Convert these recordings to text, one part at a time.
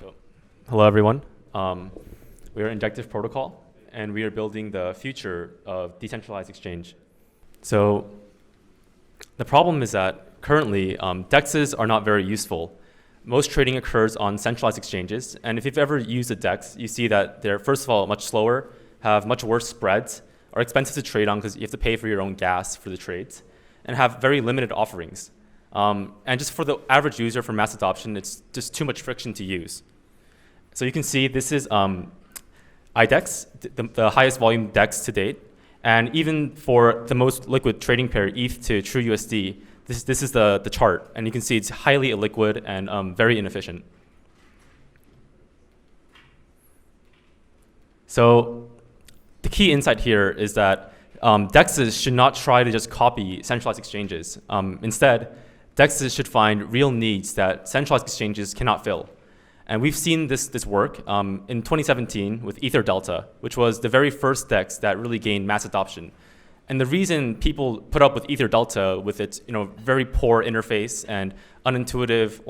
So, hello everyone. We are Injective Protocol, and we are building the future of decentralized exchange. So, the problem is that currently DEXs are not very useful. Most trading occurs on centralized exchanges, and if you've ever used a DEX, you see that they're first of all much slower, have much worse spreads, are expensive to trade on because you have to pay for your own gas for the trades, and have very limited offerings. And just for the average user for mass adoption, it's just too much friction to use. So you can see this is IDEX, the highest volume DEX to date. And even for the most liquid trading pair, ETH to true USD, this is the chart. And you can see it's highly illiquid and very inefficient. So the key insight here is that DEXs should not try to just copy centralized exchanges. Instead, DEXs should find real needs that centralized exchanges cannot fill. And we've seen this work in 2017 with EtherDelta, which was the very first DEX that really gained mass adoption. And the reason people put up with EtherDelta with its very poor interface and unintuitive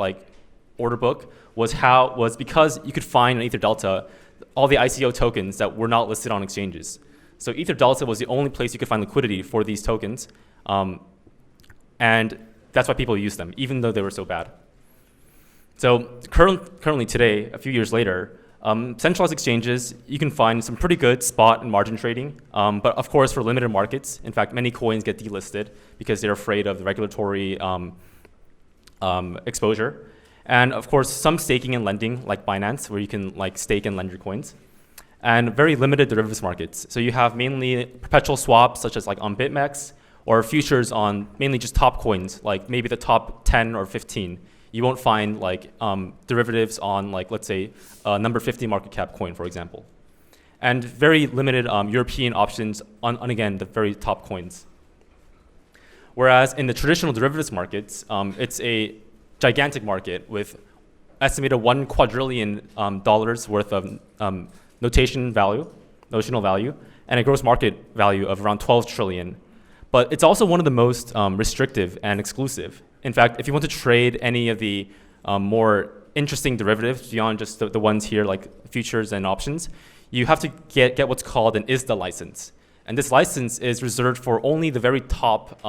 order book was because you could find on EtherDelta all the ICO tokens that were not listed on exchanges. So EtherDelta was the only place you could find liquidity for these tokens. And that's why people use them, even though they were so bad. So currently today, a few years later, centralized exchanges, you can find some pretty good spot and margin trading. But of course, for limited markets, in fact, many coins get delisted because they're afraid of the regulatory exposure. And of course, some staking and lending, like Binance, where you can stake and lend your coins. And very limited derivatives markets. So you have mainly perpetual swaps, such as on BitMEX, or futures on mainly just top coins, like maybe the top 10 or 15. You won't find derivatives on let's say a number 50 market cap coin, for example. And very limited European options on again, the very top coins. Whereas in the traditional derivatives markets, it's a gigantic market with estimated $1 quadrillion worth of notional value, and a gross market value of around 12 trillion. But it's also one of the most restrictive and exclusive. In fact, if you want to trade any of the more interesting derivatives beyond just the ones here like futures and options, you have to get what's called an ISDA license. And this license is reserved for only the very top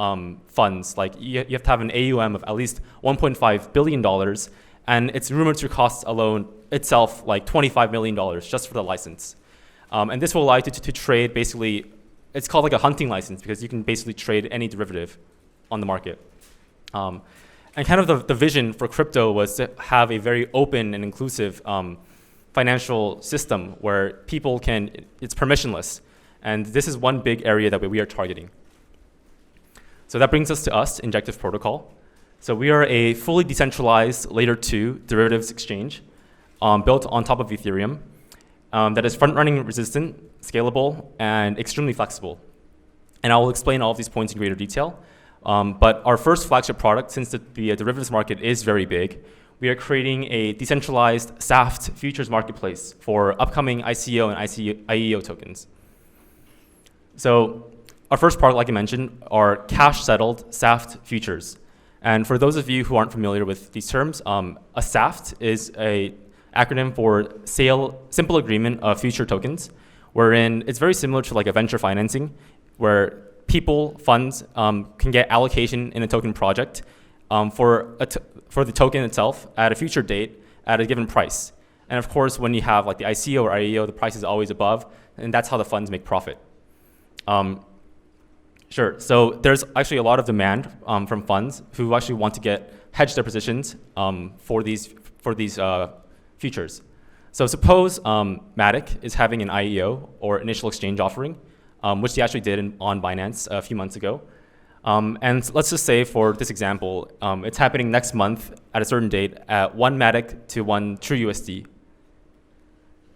funds. You have to have an AUM of at least $1.5 billion, and it's rumored to cost alone itself $25 million just for the license. And this will allow you to trade basically, it's called a hunting license because you can basically trade any derivative on the market. And kind of the vision for crypto was to have a very open and inclusive financial system where people it's permissionless. And this is one big area that we are targeting. So that brings us to Injective Protocol. So we are a fully decentralized layer 2 derivatives exchange built on top of Ethereum that is front-running resistant, scalable, and extremely flexible. And I will explain all of these points in greater detail. But our first flagship product, since the derivatives market is very big, we are creating a decentralized SAFT futures marketplace for upcoming ICO and IEO tokens. So our first product, like I mentioned, are cash-settled SAFT futures. And for those of you who aren't familiar with these terms, a SAFT is an acronym for Simple Agreement of Future Tokens, wherein it's very similar to a venture financing, where funds can get allocation in a token project for the token itself at a future date at a given price. And of course, when you have the ICO or IEO, the price is always above, and that's how the funds make profit. Sure, so there's actually a lot of demand from funds who actually want to hedge their positions for these futures. So suppose Matic is having an IEO or initial exchange offering, which they actually did on Binance a few months ago. And let's just say for this example, it's happening next month at a certain date at 1 Matic to 1 true USD.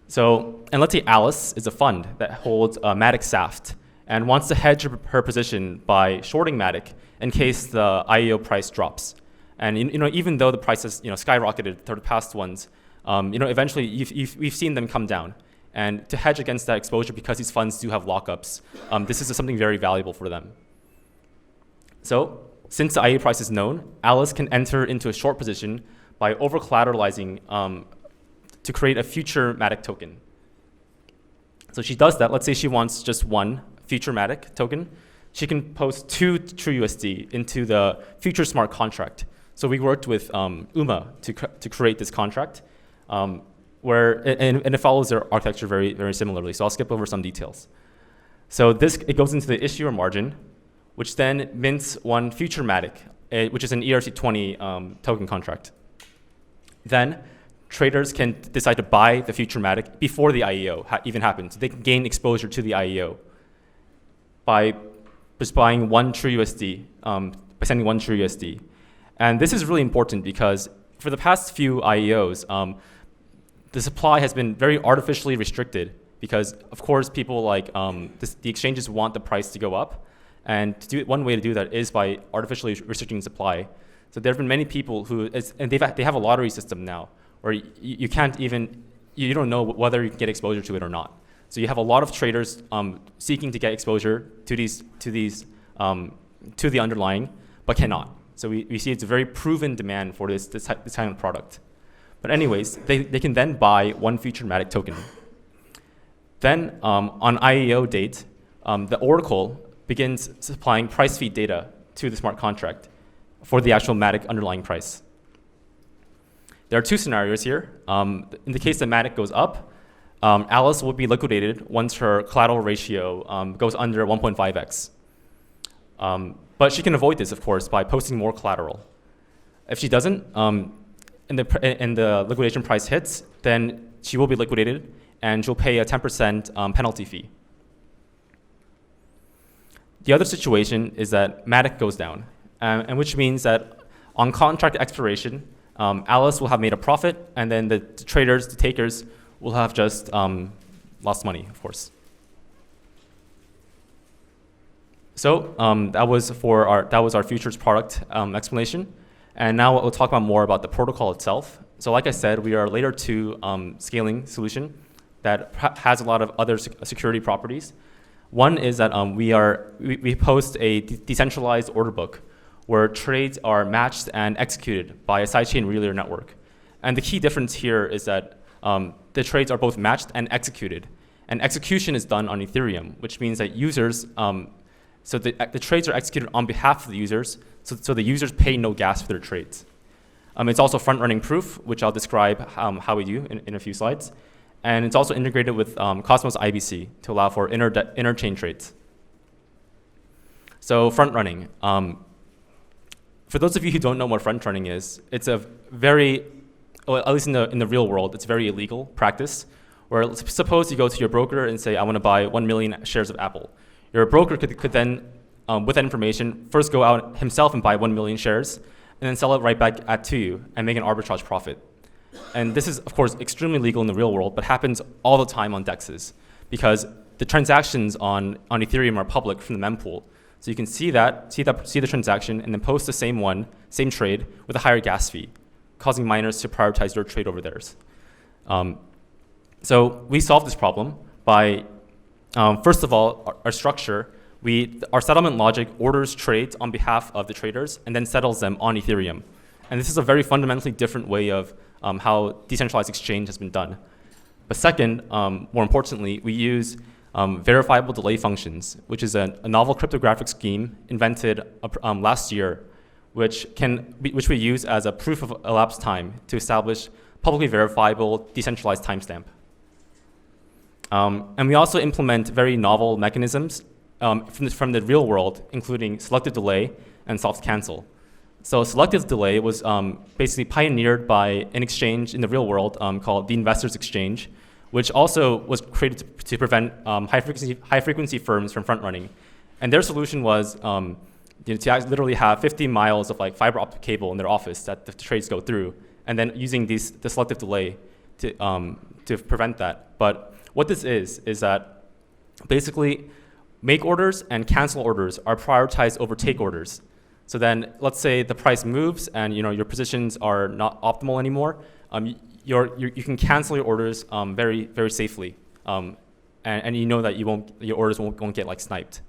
So, and let's say Alice is a fund that holds a Matic SAFT and wants to hedge her position by shorting Matic in case the IEO price drops. And even though the price has skyrocketed for the past ones, eventually we've seen them come down. And to hedge against that exposure, because these funds do have lockups, this is something very valuable for them. So since the IEO price is known, Alice can enter into a short position by over-collateralizing to create a future Matic token. So she does that. Let's say she wants just one future Matic token. She can post 2 TrueUSD into the future smart contract. So we worked with UMA to create this contract, and it follows their architecture very, very similarly. So I'll skip over some details. So it goes into the issuer margin, which then mints one future Matic, which is an ERC20 token contract. Then traders can decide to buy the future Matic before the IEO even happens. They can gain exposure to the IEO by just buying one TrueUSD, by sending one TrueUSD. And this is really important because for the past few IEOs, the supply has been very artificially restricted because, of course, people like the exchanges want the price to go up. And one way to do that is by artificially restricting supply. So there have been many people who, and they have a lottery system now, where you don't know whether you can get exposure to it or not. So you have a lot of traders seeking to get exposure to the underlying, but cannot. So we see it's a very proven demand for this kind of product. But anyways, they can then buy one future Matic token. Then on IEO date, the Oracle begins supplying price feed data to the smart contract for the actual Matic underlying price. There are 2 scenarios here. In the case that Matic goes up, Alice will be liquidated once her collateral ratio goes under 1.5x. But she can avoid this, of course, by posting more collateral. If she doesn't, and the liquidation price hits, then she will be liquidated, and she'll pay a 10% penalty fee. The other situation is that Matic goes down, and which means that on contract expiration, Alice will have made a profit, and then the traders, the takers, will have just lost money, of course. So that was our futures product explanation, and now we'll talk more about the protocol itself. So like I said, we are a layer 2 scaling solution that has a lot of other security properties. One is that we post a decentralized order book where trades are matched and executed by a sidechain relay network. And the key difference here is that the trades are both matched and executed. And execution is done on Ethereum, which means that users, so the trades are executed on behalf of the users, so the users pay no gas for their trades. It's also front-running proof, which I'll describe how we do in a few slides. And it's also integrated with Cosmos IBC to allow for interchain trades. So front-running. For those of you who don't know what front-running is, it's a very, well, at least in the real world, it's a very illegal practice. Where suppose you go to your broker and say, I want to buy 1 million shares of Apple. Your broker could then, with that information, first go out himself and buy 1 million shares, and then sell it right back to you and make an arbitrage profit. And this is, of course, extremely legal in the real world, but happens all the time on DEXs because the transactions on Ethereum are public from the mempool. So you can see the transaction, and then post the same trade with a higher gas fee, causing miners to prioritize your trade over theirs. So we solved this problem by, first of all, our structure. Our settlement logic orders trades on behalf of the traders and then settles them on Ethereum. And this is a very fundamentally different way of how decentralized exchange has been done. But second, more importantly, we use verifiable delay functions, which is a novel cryptographic scheme invented last year, which we use as a proof of elapsed time to establish publicly verifiable decentralized timestamp. And we also implement very novel mechanisms from the real world, including selective delay and soft cancel. So selective delay was basically pioneered by an exchange in the real world called the Investors Exchange, which also was created to prevent high frequency firms from front running. And their solution was to literally have 50 miles of fiber optic cable in their office that the trades go through, and then using the selective delay to prevent that. But what this is that basically make orders and cancel orders are prioritized over take orders. So then let's say the price moves and your positions are not optimal anymore. You can cancel your orders very, very safely. And you know that your orders won't get sniped.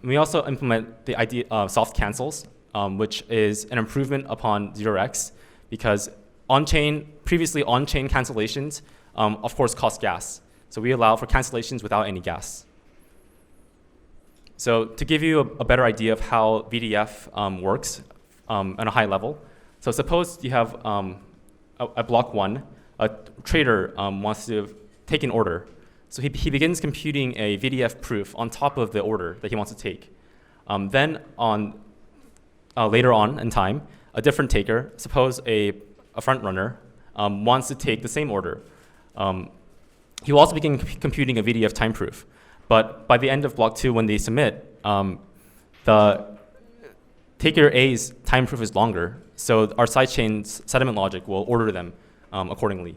We also implement the idea of soft cancels, which is an improvement upon 0x, because previously on-chain cancellations, of course, cost gas. So we allow for cancellations without any gas. So to give you a better idea of how VDF works on a high level, so suppose you have at block 1, a trader wants to take an order. So he begins computing a VDF proof on top of the order that he wants to take. Then later on in time, a different taker, suppose a front runner, wants to take the same order. He will also begin computing a VDF time proof. But by the end of block 2, when they submit, the taker A's time proof is longer. So our sidechain's settlement logic will order them accordingly.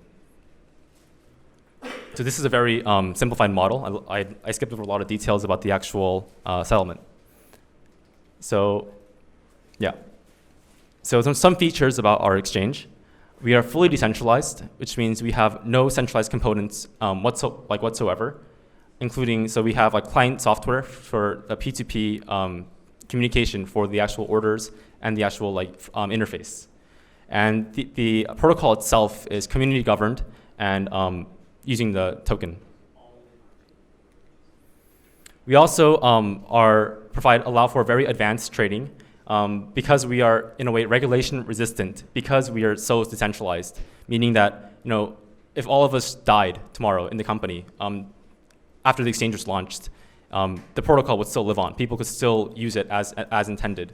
So this is a very simplified model. I skipped over a lot of details about the actual settlement. So yeah. So some features about our exchange. We are fully decentralized, which means we have no centralized components whatsoever, including, so we have like client software for a P2P communication for the actual orders and the actual interface. And the protocol itself is community governed and using the token. We also allow for very advanced trading because we are, in a way, regulation resistant, because we are so decentralized, meaning that if all of us died tomorrow in the company, after the exchange was launched, the protocol would still live on. People could still use it as intended.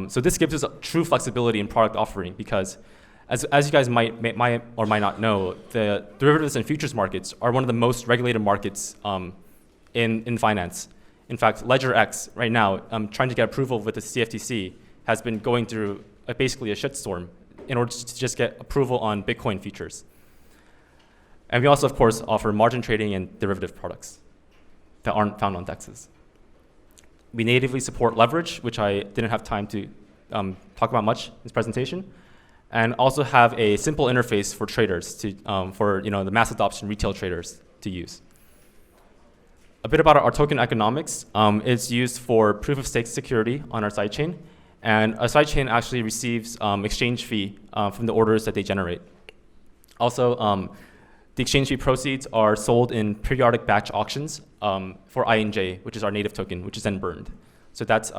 So this gives us a true flexibility in product offering because, as you guys might or might not know, the derivatives and futures markets are one of the most regulated markets in finance. In fact, LedgerX right now, trying to get approval with the CFTC, has been going through basically a shitstorm in order to just get approval on Bitcoin futures. And we also, of course, offer margin trading and derivative products that aren't found on DEXs. We natively support leverage, which I didn't have time to talk about much in this presentation, and also have a simple interface for traders for the mass adoption retail traders to use. A bit about our token economics. It's used for proof of stake security on our sidechain, and a sidechain actually receives exchange fee from the orders that they generate. Also, the exchange fee proceeds are sold in periodic batch auctions for INJ, which is our native token, which is then burned. So this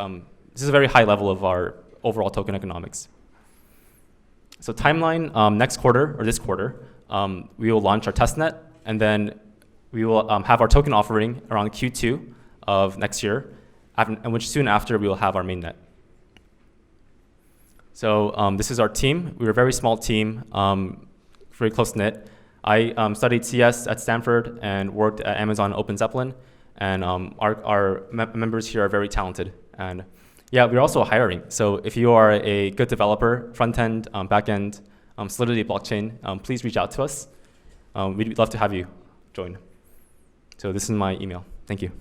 is a very high level of our overall token economics. So timeline, next quarter, or this quarter, we will launch our testnet, and then we will have our token offering around Q2 of next year, and which soon after we will have our mainnet. So this is our team. We're a very small team, very close-knit. I studied CS at Stanford and worked at Amazon Open Zeppelin, and our members here are very talented. And yeah, we're also hiring. So if you are a good developer, front-end, back-end, Solidity blockchain, please reach out to us. We'd love to have you join. So this is my email. Thank you.